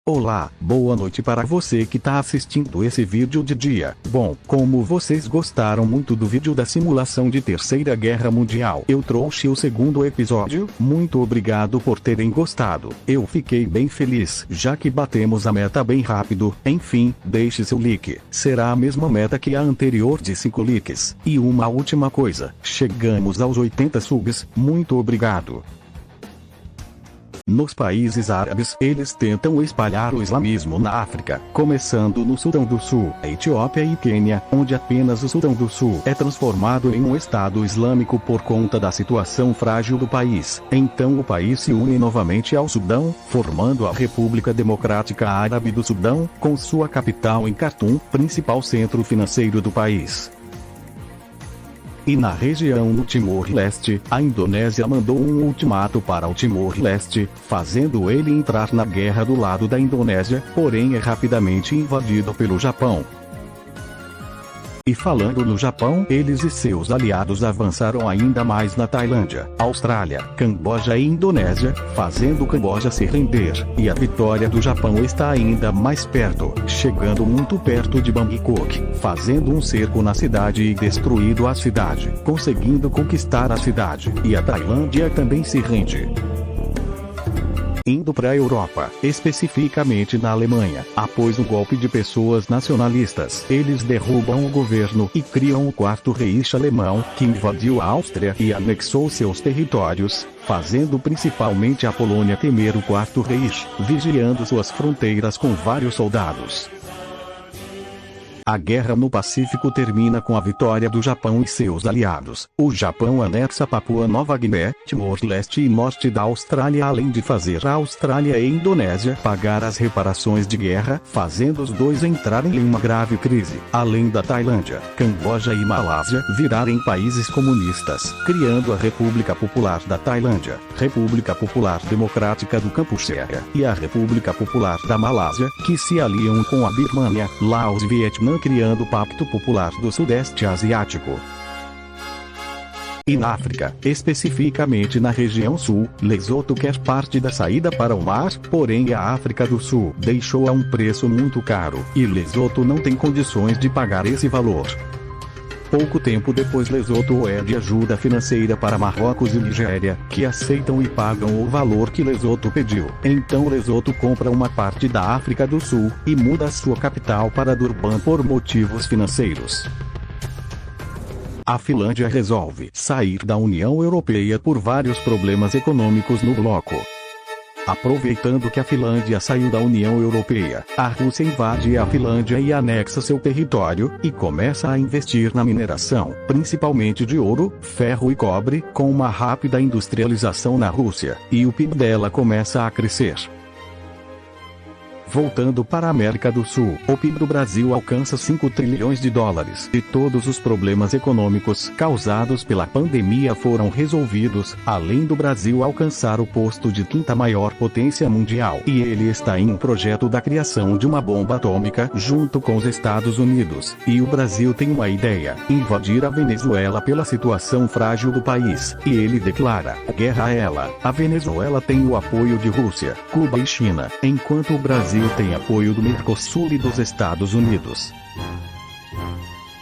Olá, boa noite para você que tá assistindo esse vídeo de dia. Bom, como vocês gostaram muito do vídeo da simulação de Terceira Guerra Mundial, eu trouxe o segundo episódio. Muito obrigado por terem gostado. Eu fiquei bem feliz, já que batemos a meta bem rápido. Enfim, deixe seu like. Será a mesma meta que a anterior de 5 likes. E uma última coisa, chegamos aos 80 subs. Muito obrigado. Nos países árabes, eles tentam espalhar o islamismo na África, começando no Sudão do Sul, Etiópia e Quênia, onde apenas o Sudão do Sul é transformado em um Estado islâmico por conta da situação frágil do país. Então o país se une novamente ao Sudão, formando a República Democrática Árabe do Sudão, com sua capital em Khartoum, principal centro financeiro do país. E na região do Timor-Leste, a Indonésia mandou um ultimato para o Timor-Leste, fazendo ele entrar na guerra do lado da Indonésia, porém é rapidamente invadido pelo Japão. E falando no Japão, eles e seus aliados avançaram ainda mais na Tailândia, Austrália, Camboja e Indonésia, fazendo Camboja se render, e a vitória do Japão está ainda mais perto, chegando muito perto de Bangkok, fazendo um cerco na cidade e destruindo a cidade, conseguindo conquistar a cidade, e a Tailândia também se rende. Indo para a Europa, especificamente na Alemanha, após o golpe de pessoas nacionalistas, eles derrubam o governo e criam o Quarto Reich alemão, que invadiu a Áustria e anexou seus territórios, fazendo principalmente a Polônia temer o Quarto Reich, vigiando suas fronteiras com vários soldados. A guerra no Pacífico termina com a vitória do Japão e seus aliados. O Japão anexa Papua Nova Guiné, Timor-Leste e norte da Austrália, além de fazer a Austrália e a Indonésia pagar as reparações de guerra, fazendo os dois entrarem em uma grave crise, além da Tailândia, Camboja e Malásia virarem países comunistas, criando a República Popular da Tailândia, República Popular Democrática do Kampuchea e a República Popular da Malásia, que se aliam com a Birmânia, Laos e Vietnã, criando o Pacto Popular do Sudeste Asiático. E na África, especificamente na região sul, Lesoto quer parte da saída para o mar, porém a África do Sul deixou a um preço muito caro, e Lesoto não tem condições de pagar esse valor. Pouco tempo depois, Lesoto pede ajuda financeira para Marrocos e Nigéria, que aceitam e pagam o valor que Lesoto pediu. Então Lesoto compra uma parte da África do Sul, e muda sua capital para Durban por motivos financeiros. A Finlândia resolve sair da União Europeia por vários problemas econômicos no bloco. Aproveitando que a Finlândia saiu da União Europeia, a Rússia invade a Finlândia e anexa seu território, e começa a investir na mineração, principalmente de ouro, ferro e cobre, com uma rápida industrialização na Rússia, e o PIB dela começa a crescer. Voltando para a América do Sul, o PIB do Brasil alcança 5 trilhões de dólares, e todos os problemas econômicos causados pela pandemia foram resolvidos, além do Brasil alcançar o posto de 5ª maior potência mundial, e ele está em um projeto da criação de uma bomba atômica junto com os Estados Unidos, e o Brasil tem uma ideia: invadir a Venezuela pela situação frágil do país, e ele declara guerra a ela. A Venezuela tem o apoio de Rússia, Cuba e China, enquanto o Brasil tem apoio do Mercosul e dos Estados Unidos.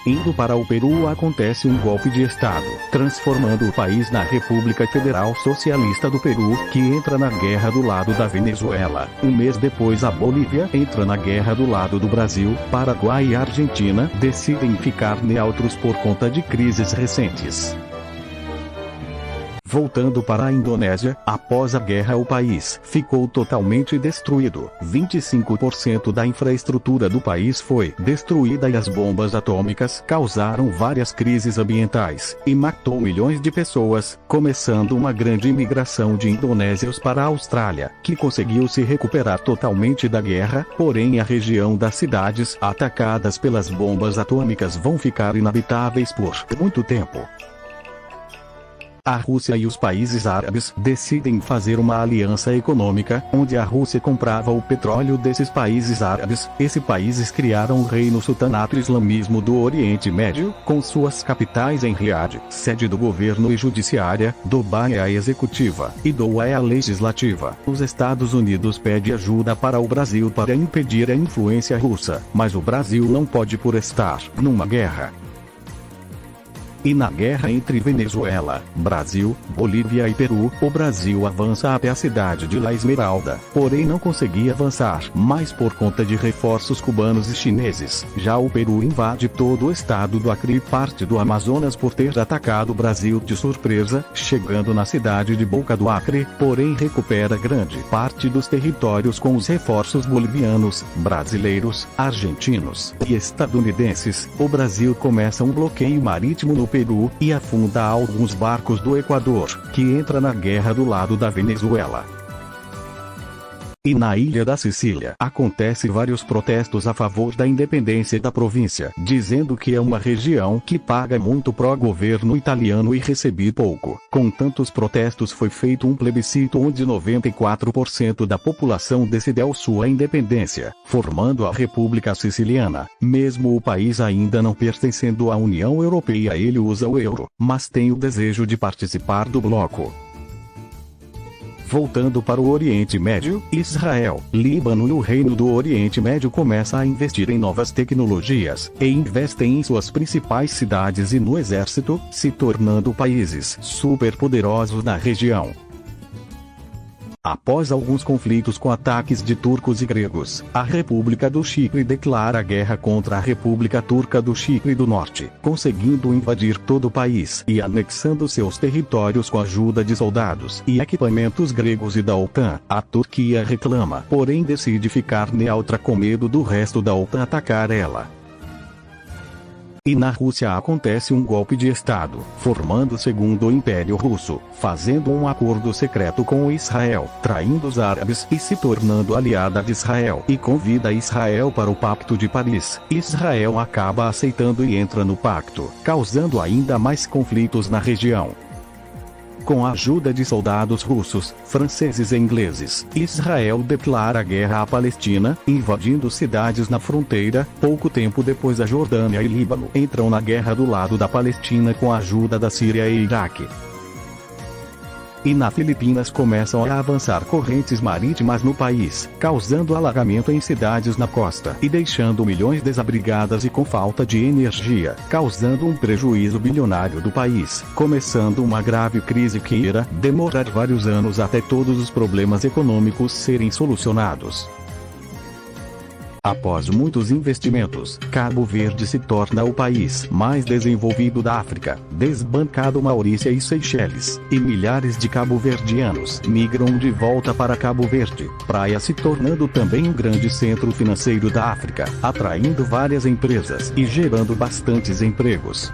Indo para o Peru, acontece um golpe de Estado, transformando o país na República Federal Socialista do Peru, que entra na guerra do lado da Venezuela. Um mês depois, a Bolívia entra na guerra do lado do Brasil. Paraguai e Argentina decidem ficar neutros por conta de crises recentes. Voltando para a Indonésia, após a guerra o país ficou totalmente destruído. 25% da infraestrutura do país foi destruída e as bombas atômicas causaram várias crises ambientais, e matou milhões de pessoas, começando uma grande imigração de indonésios para a Austrália, que conseguiu se recuperar totalmente da guerra, porém a região das cidades atacadas pelas bombas atômicas vão ficar inabitáveis por muito tempo. A Rússia e os países árabes decidem fazer uma aliança econômica, onde a Rússia comprava o petróleo desses países árabes. Esses países criaram o Reino Sultanato Islamismo do Oriente Médio, com suas capitais em Riad, sede do governo e judiciária, Dubai é a executiva, e Doha é a legislativa. Os Estados Unidos pedem ajuda para o Brasil para impedir a influência russa, mas o Brasil não pode por estar numa guerra. E na guerra entre Venezuela, Brasil, Bolívia e Peru, o Brasil avança até a cidade de La Esmeralda, porém não conseguia avançar mais por conta de reforços cubanos e chineses. Já o Peru invade todo o estado do Acre e parte do Amazonas por ter atacado o Brasil de surpresa, chegando na cidade de Boca do Acre, porém recupera grande parte dos territórios com os reforços bolivianos, brasileiros, argentinos e estadunidenses. O Brasil começa um bloqueio marítimo no Peru, e afunda alguns barcos do Equador, que entra na guerra do lado da Venezuela. E na ilha da Sicília, acontece vários protestos a favor da independência da província, dizendo que é uma região que paga muito pro governo italiano e recebe pouco. Com tantos protestos foi feito um plebiscito onde 94% da população decidiu sua independência, formando a República Siciliana. Mesmo o país ainda não pertencendo à União Europeia, ele usa o euro, mas tem o desejo de participar do bloco. Voltando para o Oriente Médio, Israel, Líbano e o Reino do Oriente Médio começam a investir em novas tecnologias, e investem em suas principais cidades e no exército, se tornando países superpoderosos na região. Após alguns conflitos com ataques de turcos e gregos, a República do Chipre declara guerra contra a República Turca do Chipre do Norte, conseguindo invadir todo o país e anexando seus territórios com a ajuda de soldados e equipamentos gregos e da OTAN. A Turquia reclama, porém decide ficar neutra com medo do resto da OTAN atacar ela. E na Rússia acontece um golpe de Estado, formando o Segundo Império Russo, fazendo um acordo secreto com Israel, traindo os árabes e se tornando aliada de Israel, e convida Israel para o Pacto de Paris. Israel acaba aceitando e entra no pacto, causando ainda mais conflitos na região. Com a ajuda de soldados russos, franceses e ingleses, Israel declara guerra à Palestina, invadindo cidades na fronteira. Pouco tempo depois, a Jordânia e Líbano entram na guerra do lado da Palestina com a ajuda da Síria e Iraque. E na Filipinas começam a avançar correntes marítimas no país, causando alagamento em cidades na costa e deixando milhões desabrigadas e com falta de energia, causando um prejuízo bilionário do país, começando uma grave crise que irá demorar vários anos até todos os problemas econômicos serem solucionados. Após muitos investimentos, Cabo Verde se torna o país mais desenvolvido da África, desbancado Maurícia e Seychelles, e milhares de cabo-verdianos migram de volta para Cabo Verde, praia se tornando também um grande centro financeiro da África, atraindo várias empresas e gerando bastantes empregos.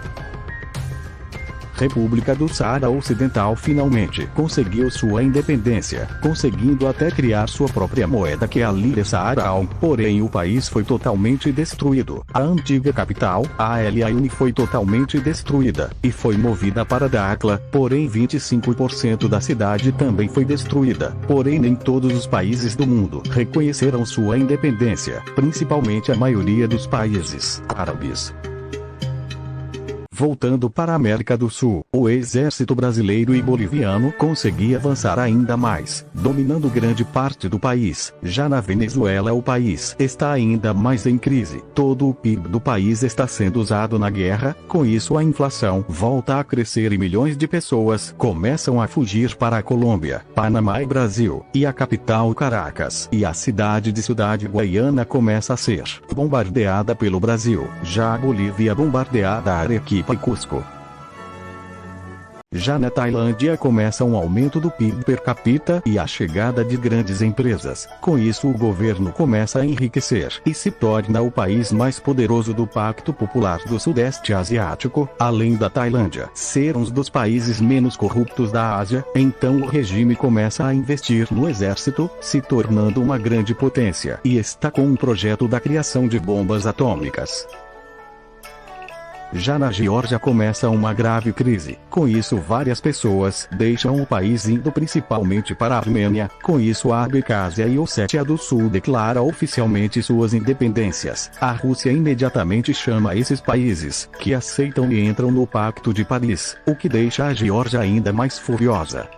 República do Saara Ocidental finalmente conseguiu sua independência, conseguindo até criar sua própria moeda que é a Lira Saaral, porém o país foi totalmente destruído. A antiga capital, a El Ain, foi totalmente destruída, e foi movida para Dakla, porém 25% da cidade também foi destruída. Porém nem todos os países do mundo reconheceram sua independência, principalmente a maioria dos países árabes. Voltando para a América do Sul, o exército brasileiro e boliviano conseguia avançar ainda mais, dominando grande parte do país. Já na Venezuela, o país está ainda mais em crise. Todo o PIB do país está sendo usado na guerra, com isso a inflação volta a crescer e milhões de pessoas começam a fugir para a Colômbia, Panamá e Brasil, e a capital Caracas e a cidade de Ciudad Guayana começa a ser bombardeada pelo Brasil. Já a Bolívia bombardeada a Arequipa e Cusco. Já na Tailândia começa um aumento do PIB per capita e a chegada de grandes empresas. Com isso o governo começa a enriquecer e se torna o país mais poderoso do Pacto Popular do Sudeste Asiático, além da Tailândia ser um dos países menos corruptos da Ásia. Então o regime começa a investir no exército, se tornando uma grande potência, e está com um projeto da criação de bombas atômicas. Já na Geórgia começa uma grave crise. Com isso várias pessoas deixam o país indo principalmente para a Armênia. Com isso a Abcásia e Ossétia do Sul declara oficialmente suas independências. A Rússia imediatamente chama esses países, que aceitam e entram no Pacto de Paris, o que deixa a Geórgia ainda mais furiosa.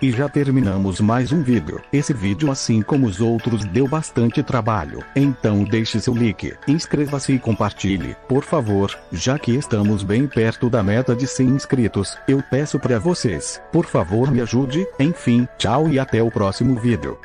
E já terminamos mais um vídeo. Esse vídeo, assim como os outros, deu bastante trabalho. Então deixe seu like, inscreva-se e compartilhe, por favor, já que estamos bem perto da meta de 100 inscritos. Eu peço para vocês, por favor me ajude. Enfim, tchau e até o próximo vídeo.